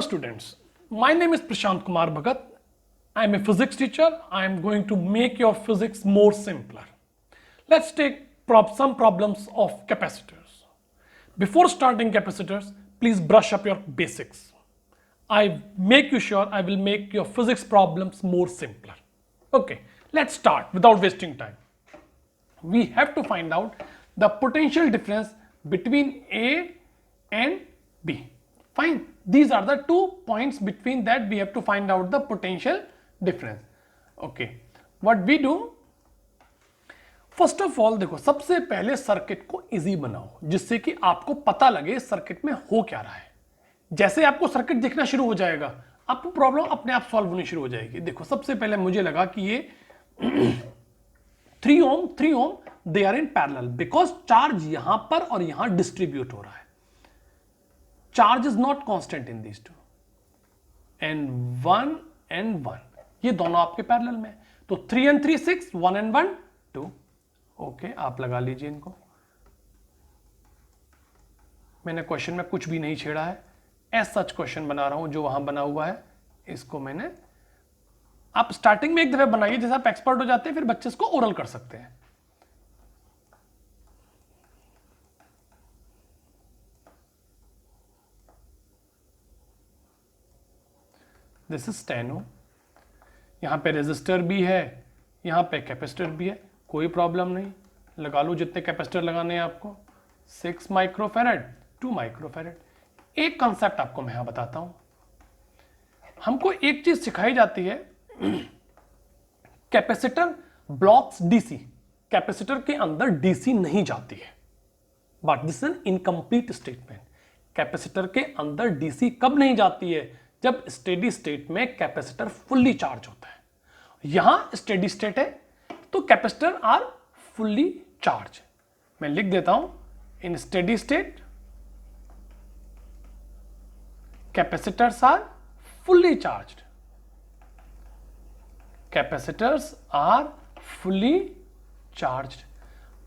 students, my name is Prashant Kumar Bhagat. I am a physics teacher. I am going to make your physics more simpler. Let's take some problems of capacitors. Before starting capacitors, please brush up your basics. I make you sure I will make your physics problems more simpler. Okay, let's start without wasting time. We have to find out the potential difference between A and B. Fine. These are the 2 points between that we have to find out the potential difference. Okay. What we do? First of all, देखो सबसे पहले circuit को easy बनाओ जिससे कि आपको पता लगे सर्किट में हो क्या रहा है. जैसे आपको सर्किट दिखना शुरू हो जाएगा आपको प्रॉब्लम अपने आप सॉल्व होनी शुरू हो जाएगी. देखो सबसे पहले मुझे लगा कि ये 3 ohm they are in parallel because charge यहां पर और यहां डिस्ट्रीब्यूट हो रहा है. Charge is not constant in these two and 1 ये दोनों आपके पैरेलल में. तो 3 and 3 6 1 and 1 2. ओके आप लगा लीजिए इनको. मैंने क्वेश्चन में कुछ भी नहीं छेड़ा है. एज सच क्वेश्चन बना रहा हूं जो वहां बना हुआ है. इसको मैंने आप स्टार्टिंग में एक दफे बनाइए जैसे आप एक्सपर्ट हो जाते हैं फिर बच्चे इसको ओरल कर सकते हैं. This is 10 ohm. यहां पे रेजिस्टर भी है यहां पे कैपेसिटर भी है. कोई प्रॉब्लम नहीं. लगा लो जितने कैपेसिटर लगाने हैं आपको. 6 माइक्रोफैरड 2 माइक्रोफैरड. एक कॉन्सेप्ट आपको मैं यहां बताता हूं. हमको एक चीज सिखाई जाती है कैपेसिटर ब्लॉक्स डीसी. कैपेसिटर के अंदर डीसी नहीं जाती है but this is an incomplete statement. Capacitor के अंदर डीसी कब नहीं जाती है? जब स्टेडी स्टेट में कैपेसिटर फुल्ली चार्ज होता है. यहां स्टेडी स्टेट है तो कैपेसिटर आर फुल्ली चार्ज. मैं लिख देता हूं in steady state capacitors are fully charged. Capacitors are fully charged.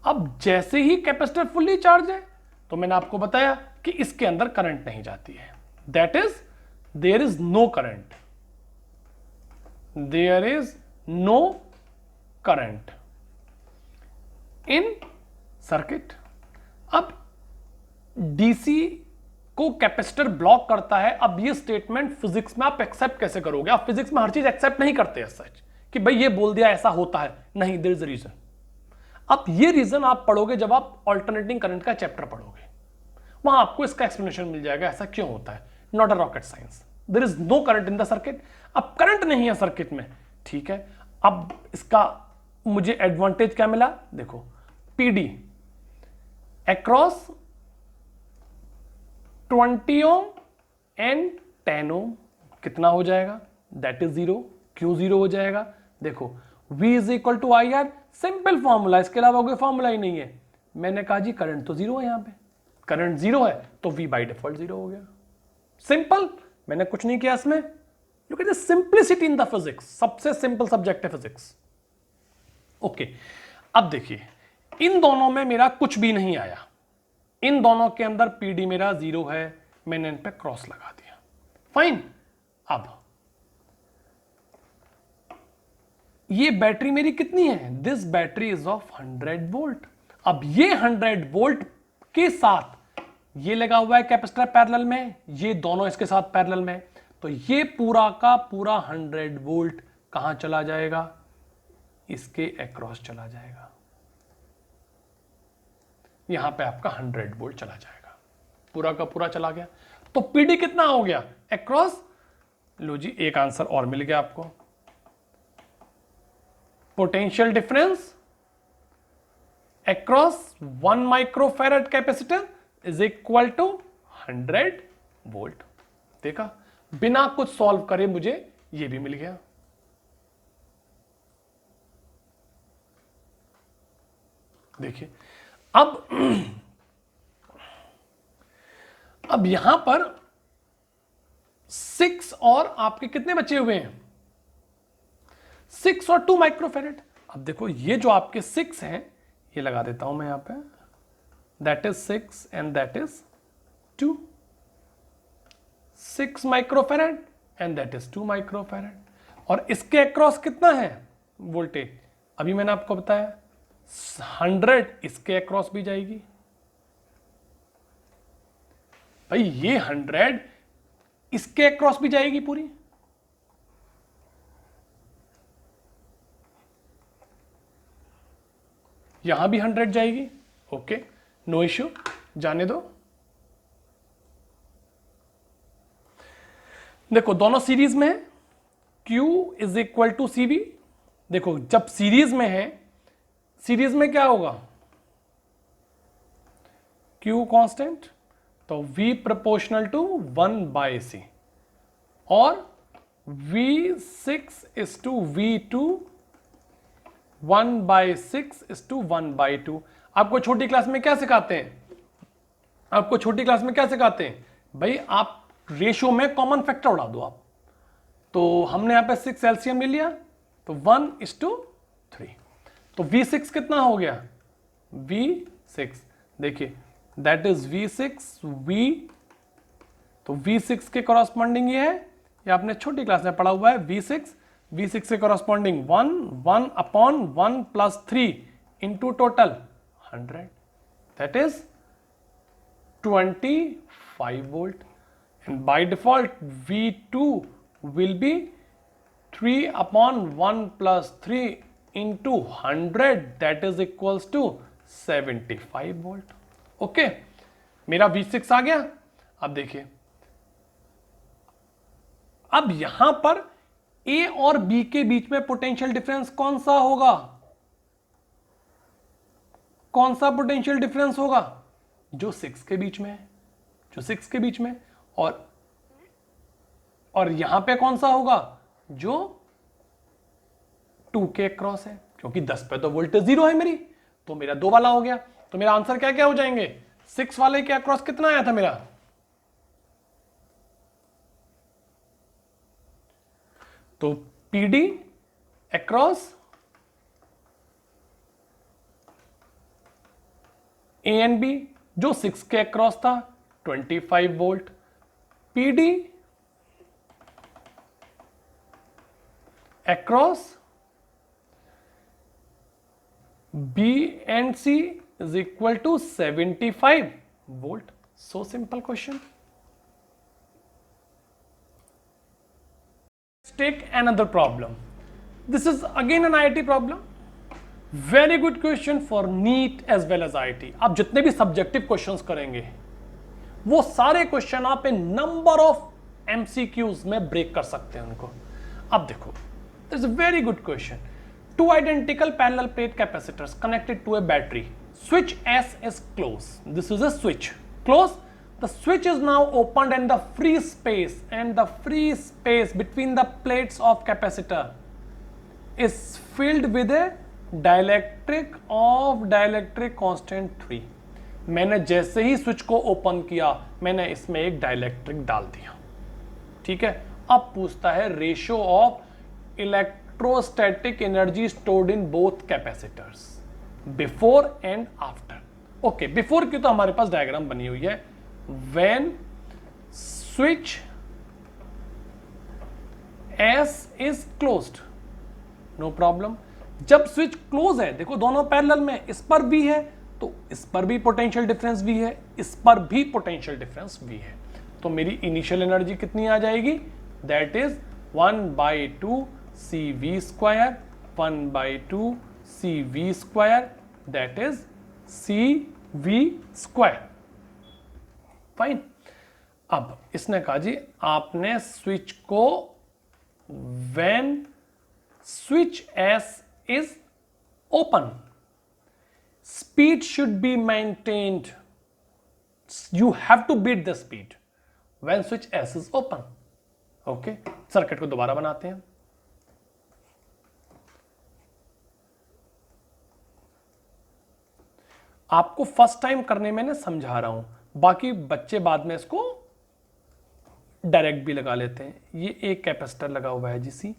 अब जैसे ही कैपेसिटर फुल्ली चार्ज है तो मैंने आपको बताया कि इसके अंदर करंट नहीं जाती है. That is there is no current. There is no current in circuit. अब डीसी को कैपेसिटर ब्लॉक करता है. अब ये स्टेटमेंट फिजिक्स में आप एक्सेप्ट कैसे करोगे? आप फिजिक्स में हर चीज एक्सेप्ट नहीं करते सच कि भाई ये बोल दिया ऐसा होता है. नहीं, देयर इज अ रीजन. अब ये रीजन आप पढ़ोगे जब आप ऑल्टरनेटिंग करंट का चैप्टर पढ़ोगे. वहां आपको इसका एक्सप्लेनेशन मिल जाएगा ऐसा क्यों होता है. Not a rocket science. There is no current in the circuit. अब करंट नहीं है सर्किट में. ठीक है. अब इसका मुझे एडवांटेज क्या मिला? देखो PD across 20 ohm and 10 ohm कितना हो जाएगा? That is 0. क्यों 0 हो जाएगा? देखो V is equal to I R. Simple formula. इसके अलावा कोई फॉर्मूला ही नहीं है. मैंने कहा जी करंट तो 0 है. यहां पे करंट 0 है तो V बाई डिफॉल्ट 0 हो गया. सिंपल. मैंने कुछ नहीं किया इसमें. Look at the simplicity in the physics. सबसे सिंपल सब्जेक्ट है फिजिक्स. ओके. अब देखिए इन दोनों में मेरा कुछ भी नहीं आया. इन दोनों के अंदर पीडी मेरा 0 है. मैंने इन पे क्रॉस लगा दिया. फाइन. अब ये बैटरी मेरी कितनी है? This battery is of 100 volt. अब ये 100 वोल्ट के साथ ये लगा हुआ है कैपेसिटर पैरेलल में. ये दोनों इसके साथ पैरेलल में. तो ये पूरा का पूरा 100 वोल्ट कहां चला जाएगा? इसके अक्रॉस चला जाएगा. यहां पे आपका 100 वोल्ट चला जाएगा. पूरा का पूरा चला गया. तो पीडी कितना हो गया अक्रॉस? लो जी एक आंसर और मिल गया आपको. Potential difference across 1 microfarad capacitor is equal to 100 volt. देखा बिना कुछ सॉल्व करे मुझे ये भी मिल गया. देखिए अब यहां पर 6 और आपके कितने बचे हुए हैं? 6 और 2 माइक्रोफैरड. अब देखो ये जो आपके 6 हैं ये लगा देता हूं मैं यहां पे. That is 6 and that is 2. 6 microfarad and that is 2 microfarad. और इसके अक्रॉस कितना है वोल्टेज, अभी मैंने आपको बताया 100 इसके अक्रॉस भी जाएगी। भाई ये 100 इसके अक्रॉस भी जाएगी पूरी, यहां भी 100 जाएगी। ओके, नो इश्यू, जाने दो। देखो दोनों सीरीज में है, Q is equal to CV। देखो जब सीरीज में है, सीरीज में क्या होगा, Q कांस्टेंट, तो V प्रोपोर्शनल टू 1/C और V6 is to V2 1/6 is to 1/2। आपको छोटी क्लास में क्या सिखाते हैं, आपको छोटी क्लास में क्या सिखाते हैं, भाई आप रेशियो में कॉमन फैक्टर उड़ा दो आप। तो हमने यहां पे 6 एलसीएम ले लिया, तो 1:3। तो V6 कितना हो गया, V6, देखिए दैट इज V6V, तो V6 के कॉरस्पॉन्डिंग ये है, ये आपने छोटी क्लास में पढ़ा हुआ है, V6 से corresponding 1/1 plus 3 into total 100, that is 25 volt. And by default V2 will be 3/1 plus 3 into 100, that is equals to 75 volt. Okay, मेरा V6 आ गया। अब देखिए, अब यहां पर A और B के बीच में पोटेंशियल डिफरेंस कौन सा होगा, कौन सा पोटेंशियल डिफरेंस होगा, जो 6 के बीच में है, जो 6 के बीच में, और यहां पे कौन सा होगा, जो 2 के क्रॉस है, क्योंकि 10 पे तो वोल्टेज 0 है मेरी, तो मेरा 2 वाला हो गया। तो मेरा आंसर क्या क्या हो जाएंगे, 6 वाले के अक्रॉस कितना आया था मेरा, तो PD across A and B, जो 6 के अक्रॉस था 25 volt, PD across B and C is equal to 75 volt. So simple question. Let's take another problem. This is again an IIT problem. Very good question for NEET as well as IIT. आप जितने भी subjective questions करेंगे वो सारे question आप इन number of MCQs में break कर सकते हैं उनको। अब देखो, this is a very good question. Two identical parallel plate capacitors connected to a battery. Switch S is closed. This is a switch. Close. The switch is now opened and the free space between the plates of capacitor is filled with a dielectric of dielectric constant 3. मैंने जैसे ही switch को open किया, मैंने इसमें एक dielectric डाल दिया, ठीक है। अब पूछता है ratio of electrostatic energy stored in both capacitors before and after. Okay, before की तो हमारे पास डायग्राम बनी हुई है। When switch S is closed, no problem. जब स्विच क्लोज है, देखो दोनों पैरेलल में, इस पर भी है तो इस पर भी पोटेंशियल डिफरेंस भी है, इस पर भी पोटेंशियल डिफरेंस भी है, तो मेरी इनिशियल एनर्जी कितनी आ जाएगी, that is 1/2 CV square 1/2 CV square, that is CV square. Fine. अब इसने कहा जी आपने स्विच को when switch S is open, speed should be maintained. You have to beat the speed when switch S is open. Okay, circuit को दोबारा बनाते हैं। आपको फर्स्ट टाइम करने में ना समझा रहा हूं, बाकी बच्चे बाद में इसको डायरेक्ट भी लगा लेते हैं। ये एक कैपेसिटर लगा हुआ है GC,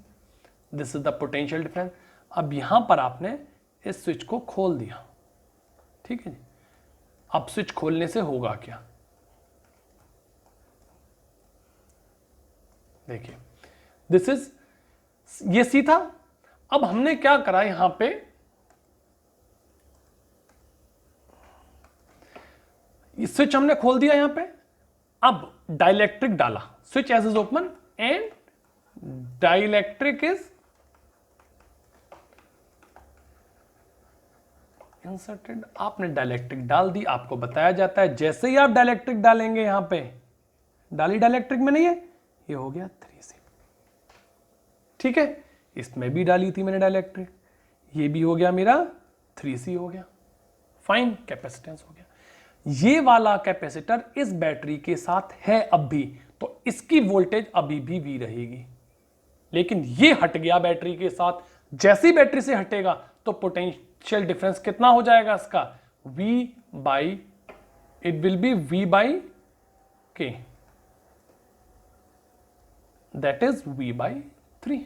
this is the potential difference. अब यहां पर आपने इस स्विच को खोल दिया, ठीक है जी। अब स्विच खोलने से होगा क्या, देखिए दिस इज, ये सी था। अब हमने क्या करा यहां पे, स्विच हमने खोल दिया यहां पे, अब डाइलेक्ट्रिक डाला, switch S is open and dielectric is inserted. आपने डाइलेक्ट्रिक डाल दी, आपको बताया जाता है जैसे ही आप डाइलेक्ट्रिक डालेंगे, यहां पे डाली डाइलेक्ट्रिक में नहीं है, ये हो गया 3C। ठीक है, इसमें भी डाली थी मैंने डाइलेक्ट्रिक, ये भी हो गया मेरा 3C हो गया। फाइन, कैपेसिटेंस हो गया। ये वाला कैपेसिटर इस बैटरी के साथ है अब भी, तो इसकी वोल्टेज अभी भी V रहेगी। लेकिन ये हट गया बैटरी के साथ, जैसी बैटरी से हटेगा तो पोटेंशियल डिफरेंस कितना हो जाएगा इसका, V by, it will B V by K, that is V by 3।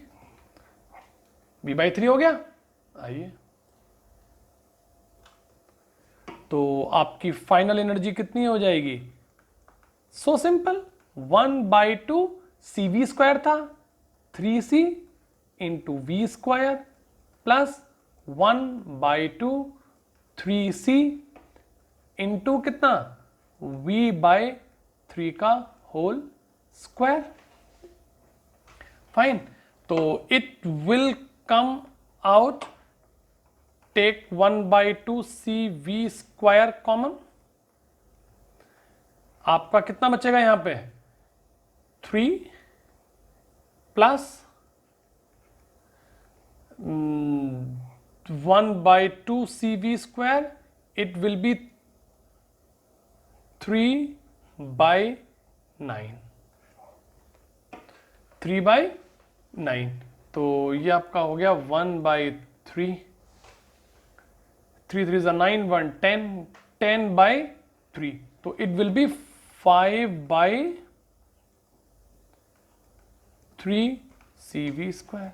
V by 3 हो गया। आइए, तो आपकी फाइनल एनर्जी कितनी हो जाएगी, सो सिंपल, 1/2 CV स्क्वायर था, 3C into V square plus 1/2 3C into कितना, V बाय 3 का होल स्क्वायर। फाइन, तो it will come out, take 1/2 CV square common, आपका कितना बचेगा यहां पे, 3 plus 1/2 CV square, it will be 3/9, 3/9। तो ये आपका हो गया 1/3, 3 3 9 1 10, 10/3, तो it will B 5/3 CV square.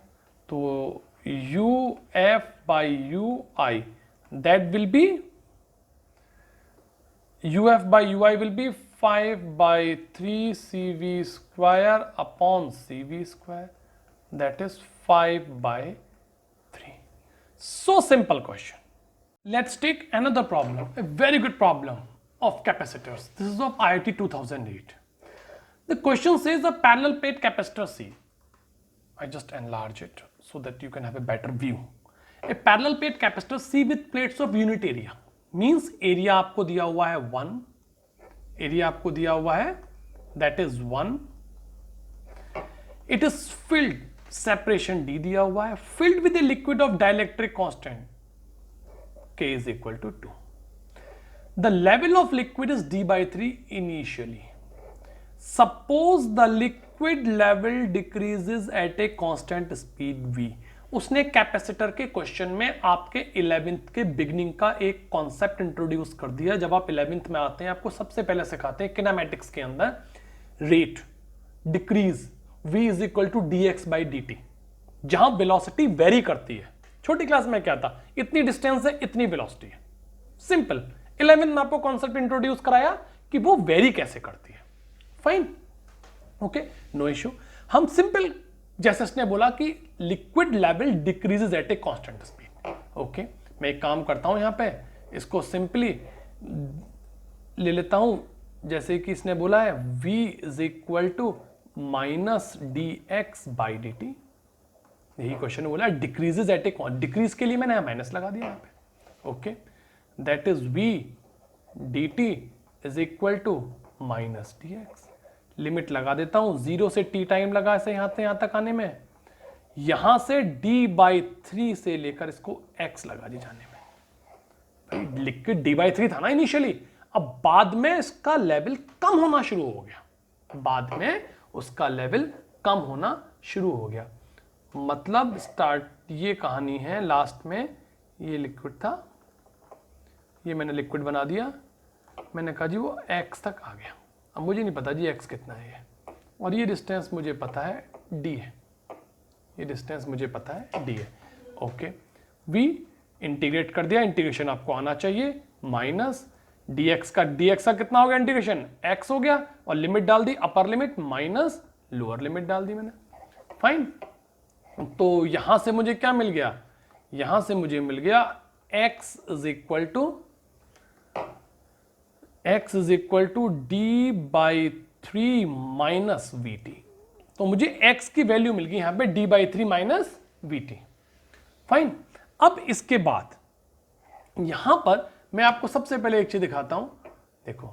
तो UF by UI, that will be, UF by UI will be 5/3 CV square upon CV square, that is 5/3. So simple question. Let's take another problem, a very good problem of capacitors. This is of IIT 2008. The question says a parallel plate capacitor C. I just enlarge it so that you can have a better view. A parallel plate capacitor C with plates of unit area, means area आपको दिया हुआ है 1, area आपको दिया हुआ है that is 1. It is filled, separation D दिया हुआ है, filled with a liquid of dielectric constant K is equal to 2. The level of liquid is D/3 initially. Suppose the liquid level decreases at a constant speed V. उसने capacitor के question में आपके 11th के beginning का एक concept introduce कर दिया। जब आप 11th में आते हैं, आपको सबसे पहले सिखाते हैं किनेमैटिक्स के अंदर rate decrease V is equal to dx/dt, जहां वेलोसिटी वेरी करती है। छोटी क्लास में क्या था, इतनी डिस्टेंस है, इतनी वेलोसिटी है, सिंपल। 11th में आपको कॉन्सेप्ट इंट्रोड्यूस कराया कि वो वेरी कैसे करती है। Fine, okay, no issue. हम सिंपल, जैसे इसने बोला कि liquid level decreases at a constant speed. Okay, मैं एक काम करता हूं, यहां पे इसको सिंपली ले लेता हूं, जैसे कि इसने बोला है v is equal to -dx/dt। यही क्वेश्चन बोला, डिक्रीजेज एट ए, डिक्रीज के लिए मैंने माइनस लगा दिया यहां पे। Okay, that is v dt is equal to -dx। Limit लगा देता हूं, 0 से t टाइम लगा ऐसे यहां तक आने में, यहां से d/3 से लेकर इसको x लगा दी जाने में। भाई लिक्विड d/3 था ना इनिशियली, अब बाद में इसका लेवल कम होना शुरू हो गया, बाद में उसका लेवल कम होना शुरू हो गया। मतलब स्टार्ट, ये कहानी है, लास्ट में ये लिक्विड था, ये मैंने लिक्विड बना दिया, मैंने कहा जी वो x तक आ गया। अब मुझे नहीं पता जी x कितना है, और ये डिस्टेंस मुझे पता है d है, ये डिस्टेंस मुझे पता है d है। ओके, v इंटीग्रेट कर दिया, इंटीग्रेशन आपको आना चाहिए, माइनस dx का कितना हो गया इंटीग्रेशन, x हो गया, और लिमिट डाल दी, अपर लिमिट लोअर लिमिट डाल दी मैंने, फाइन। तो यहां से मुझे क्या मिल गया, यहां से मुझे मिल गया x is equal to d by 3 minus v t. तो मुझे x की वैल्यू मिल गई यहां पे d by 3 minus v T, fine. अब इसके बाद यहां पर मैं आपको सबसे पहले एक चीज दिखाता हूं, देखो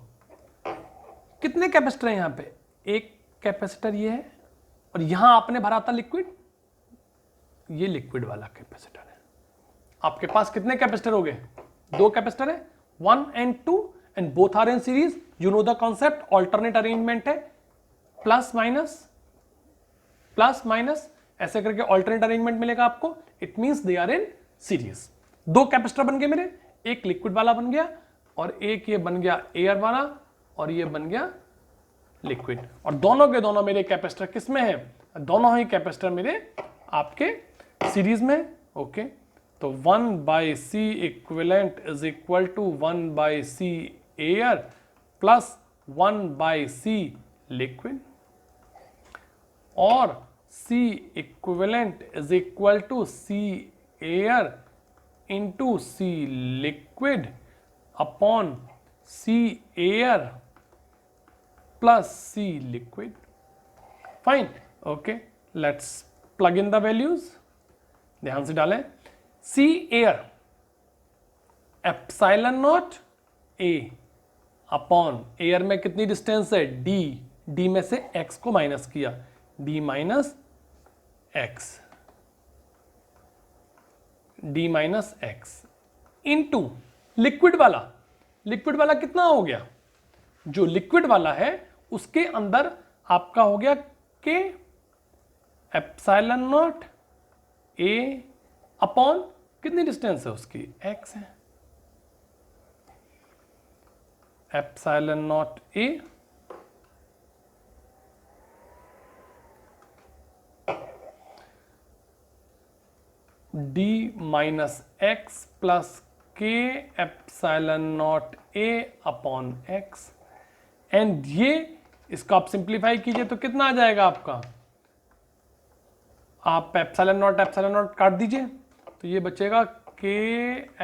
कितने कैपेसिटर है यहां पे, एक कैपेसिटर ये है और यहां आपने भरा था लिक्विड, ये लिक्विड वाला कैपेसिटर है। आपके पास कितने कैपेसिटर हो गए, दो कैपेसिटर है, 1 and 2 and both are in series. You know the concept, alternate arrangement है, प्लस माइनस ऐसे करके ऑल्टरनेट अरेंजमेंट मिलेगा आपको, it means they are in series. दो कैपेसिटर बन गए मेरे, एक लिक्विड वाला बन गया और एक ये बन गया एयर वाला और ये बन गया लिक्विड, और दोनों के दोनों मेरे कैपेसिटर किस में है, दोनों ही कैपेसिटर मेरे आपके सीरीज में, ओके। तो 1 by C equivalent is equal to 1 by C air plus 1 by C liquid, और C equivalent is equal to C air into C liquid upon C air plus C liquid, fine, okay. Let's plug in the values, ध्यान से डालें। C air epsilon naught A upon air में कितनी distance है D में से x को minus किया, D minus x into liquid वाला कितना हो गया, जो लिक्विड वाला है उसके अंदर आपका हो गया K epsilon naught A upon कितनी डिस्टेंस है उसकी, x है, epsilon naught A d minus x plus K epsilon naught A upon x, and ये इसको आप सिंप्लीफाई कीजिए तो कितना आ जाएगा आपका, आप एप्सिलॉन नॉट काट दीजिए तो ये बचेगा के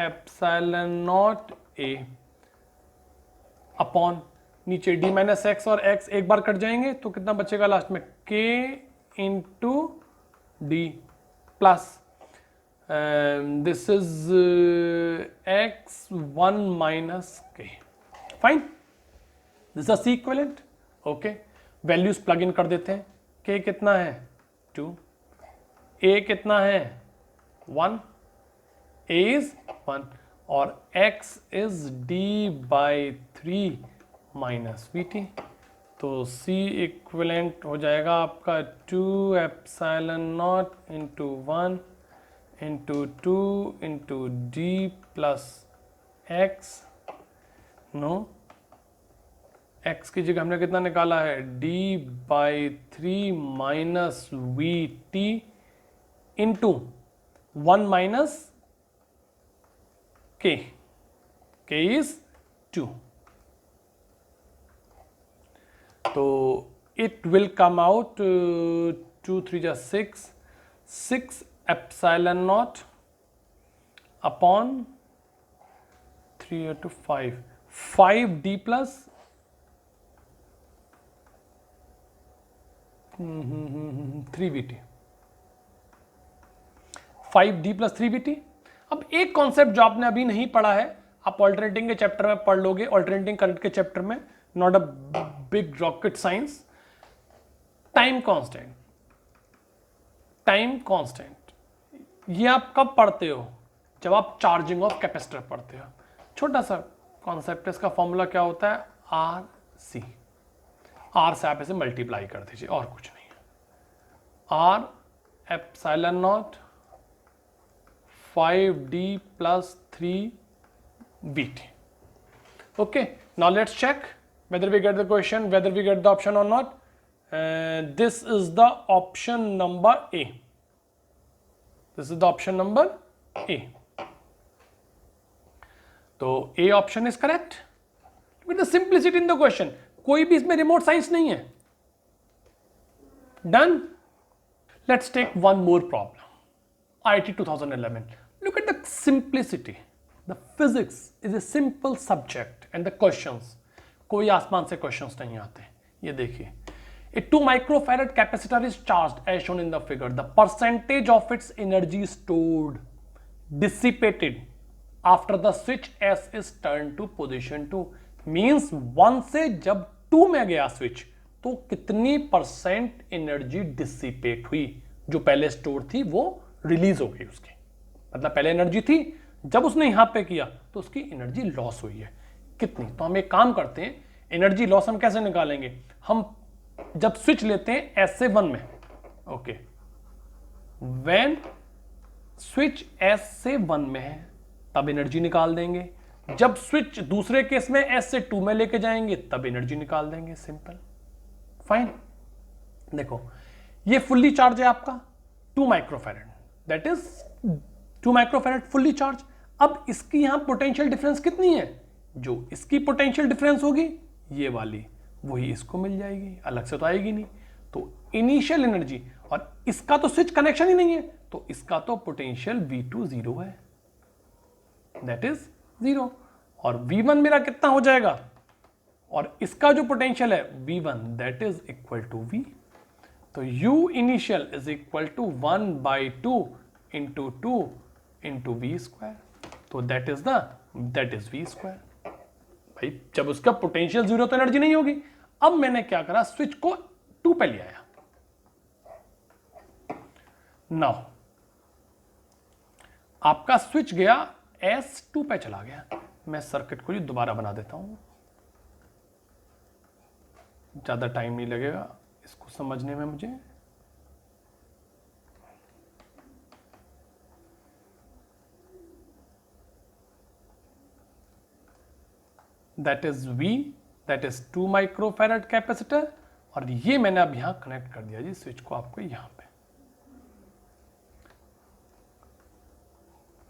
एप्सिलॉन नॉट A अपॉन नीचे d माइनस एक्स और x एक बार कट जाएंगे तो कितना बचेगा लास्ट में, k into d plus this is x1 minus k, fine, this is C equivalent, okay. Values plug in कर देते हैं, k कितना है 2, a कितना है 1, a इज 1 और x is d by 3 minus v t. तो C इक्विवेलेंट हो जाएगा आपका 2 epsilon naught into 1 into 2 into d plus x, no x की जगह हमने कितना निकाला है d by 3 minus v t into 1 minus k is 2, तो it will come out 2 3 जा 6 epsilon not upon 3 to 5 d plus 3vt, 5d plus 3vt। अब एक कॉन्सेप्ट जो आपने अभी नहीं पढ़ा है, आप ऑल्टरनेटिंग के चैप्टर में पढ़ लोगे, ऑल्टरनेटिंग करंट के चैप्टर में, not a big rocket science, time constant. ये आप कब पढ़ते हो, जब आप चार्जिंग ऑफ कैपेसिटर पढ़ते हो, छोटा सा कॉन्सेप्ट है, इसका फॉर्मूला क्या होता है, RC, R से आप इसे मल्टीप्लाई कर दीजिए और कुछ नहीं है, R epsilon not 5d plus 3vt. Okay, now let's check whether we get the question, whether we get the option or not. This is the option number A. This is the option number A. तो A option is correct. With the simplicity in the question, कोई भी इसमें remote science नहीं है, Done? Let's take one more problem. IIT 2011. Look at the simplicity. The physics is a simple subject and the questions, कोई आसमान से questions नहीं आते. ये देखिए. A 2 microfarad capacitor is charged as shown in the figure. The percentage of its energy stored dissipated after the switch S is turned to position 2. Means 1 से जब 2 में गया स्विच तो कितनी परसेंट एनर्जी डिसिपेट हुई, जो पहले स्टोर थी वो रिलीज हो गई उसकी, मतलब पहले एनर्जी थी, जब उसने यहां पे किया तो उसकी एनर्जी लॉस हुई है कितनी. तो हम एक काम करते हैं, एनर्जी लॉस हम कैसे निकालेंगे, हम जब स्विच लेते हैं S से 1 में, ओके, व्हेन स्विच S से 1 में है तब एनर्जी निकाल देंगे, जब स्विच दूसरे केस में S से 2 में लेके जाएंगे तब एनर्जी निकाल देंगे. Simple, fine. देखो ये फुल्ली चार्ज है आपका 2 microfarad, that is 2 microfarad fully charge. अब इसकी यहां पोटेंशियल डिफरेंस कितनी है, जो इसकी पोटेंशियल डिफरेंस होगी ये वाली, वही इसको मिल जाएगी, अलग से तो आएगी नहीं. तो इनिशियल एनर्जी, और इसका तो स्विच कनेक्शन ही नहीं है तो इसका तो पोटेंशियल V2 0 है, दैट इज 0. और V1 मेरा कितना हो जाएगा, और इसका जो पोटेंशियल है V1 that is equal to V. तो U initial is equal to 1/2 into 2 into V square. तो दैट इज V स्क्वायर. भाई जब उसका पोटेंशियल 0 तो एनर्जी नहीं होगी. अब मैंने क्या करा, स्विच को 2 पे ले आया. नाउ आपका स्विच गया S2 पे चला गया. मैं सर्किट को दोबारा बना देता हूं, ज्यादा टाइम नहीं लगेगा इसको समझने में मुझे. That is V, that is 2 microfarad capacitor, और ये मैंने अब यहां कनेक्ट कर दिया जी स्विच को आपको यहां पे,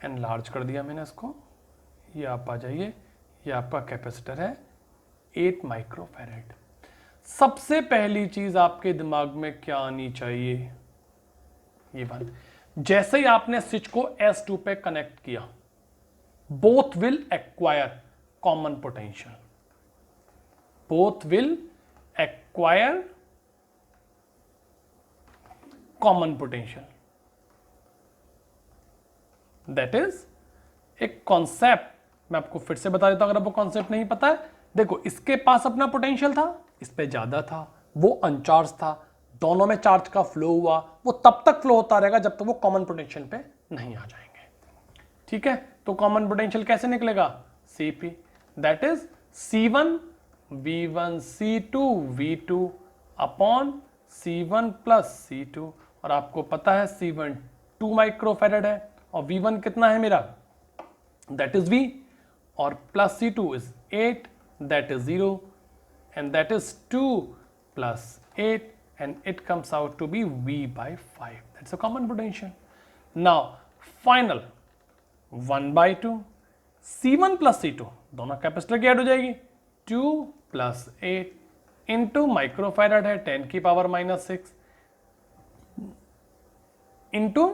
एनलार्ज कर दिया मैंने इसको. ये आप आ जाइए, ये आपका कैपेसिटर है 8 माइक्रोफैरड. सबसे पहली चीज आपके दिमाग में क्या आनी चाहिए, ये बात, जैसे ही आपने स्विच को S2 पे कनेक्ट किया, both will acquire common potential, both will acquire common potential. That is एक कॉन्सेप्ट, मैं आपको फिर से बता देता हूं अगर आपको कॉन्सेप्ट नहीं पता है. देखो इसके पास अपना पोटेंशियल था, इस पे ज्यादा था, वो अनचार्ज था, दोनों में चार्ज का फ्लो हुआ, वो तब तक फ्लो होता रहेगा जब तक वो कॉमन पोटेंशियल पे नहीं आ जाएंगे. ठीक है, तो कॉमन पोटेंशियल कैसे निकलेगा, Cp, that is C1 V1 C2 V2 upon C1 plus C2. और आपको पता है C1 2 माइक्रोफैरड है और V1 कितना है मेरा, दैट इज V, और plus C2 is 8, that is 0, and that is 2 plus 8, and it comes out to be V/5. That's a common potential. Now final 1/2 C1 plus C2 दोनों capacitor की add हो जाएगी, 2 plus 8 into microfarad है 10 की power -6 into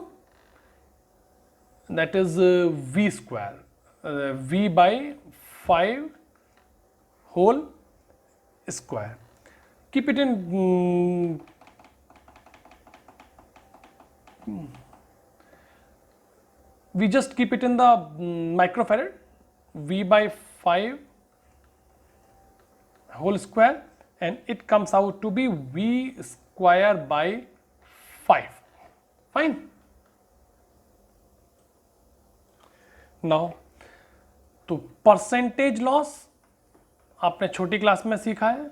that is V square, V/5 whole square. Keep it in we just keep it in the microfarad, V/5 whole square, and it comes out to be V square by 5. Fine. Now तो percentage loss आपने छोटी class में सीखा है,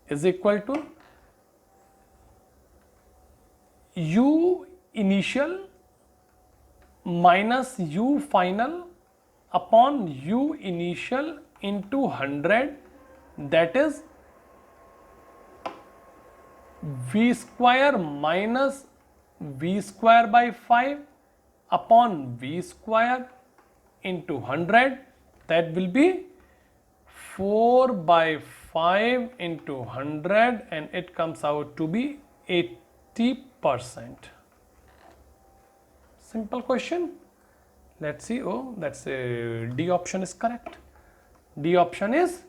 is equal to U initial minus U final upon U initial into 100, that is V square minus V square by 5 upon V square into 100, that will be 4/5 5 into 100 and it comes out to be 80%. Simple question. Let's see. Oh, that's a D option is correct. D option is